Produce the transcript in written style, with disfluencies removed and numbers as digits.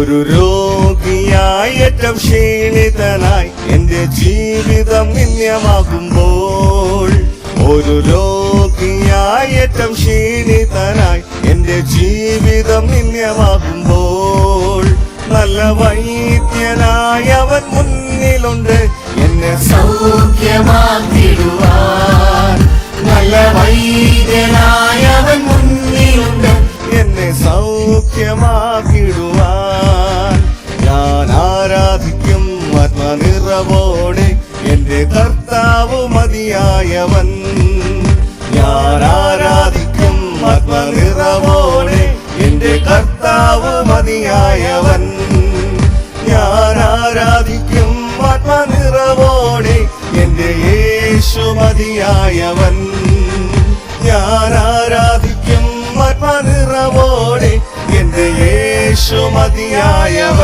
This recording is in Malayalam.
ഒരു രോഗിയായി ഏറ്റവും ക്ഷീണിതനായി എന്റെ ജീവിതം നിന്യമാകുമ്പോൾ, ഒരു രോഗിയായി ഏറ്റവും ക്ഷീണിതനായി എന്റെ ജീവിതം നിന്യമാകുമ്പോൾ, നല്ല വൈദ്യനായി അവൻ മുന്നിലുണ്ട് എന്നെ സൗഖ്യമാക്കിടുവാൻ. നല്ല വൈദ്യനായി അവൻ മുന്നിലുണ്ട് എന്നെ സൗഖ്യമാക്കിടുവാൻ. ഞാൻ ആരാധിക്കും ആത്മനിറവോടെ എന്റെ കർത്താവ് മതിയായവൻ. ഞാൻ ആരാധിക്കും ആത്മനിറവോടെ എന്റെ കർത്താവ് മതിയായവൻ. ഞാൻ ആരാധിക്കും ആത്മനിറവോടെ എന്റെ യേശു മതിയായവൻ. ഞാൻ ആരാധിക്കും ആത്മനിറവോടെ എന്റെ യേശു മതിയായവൻ.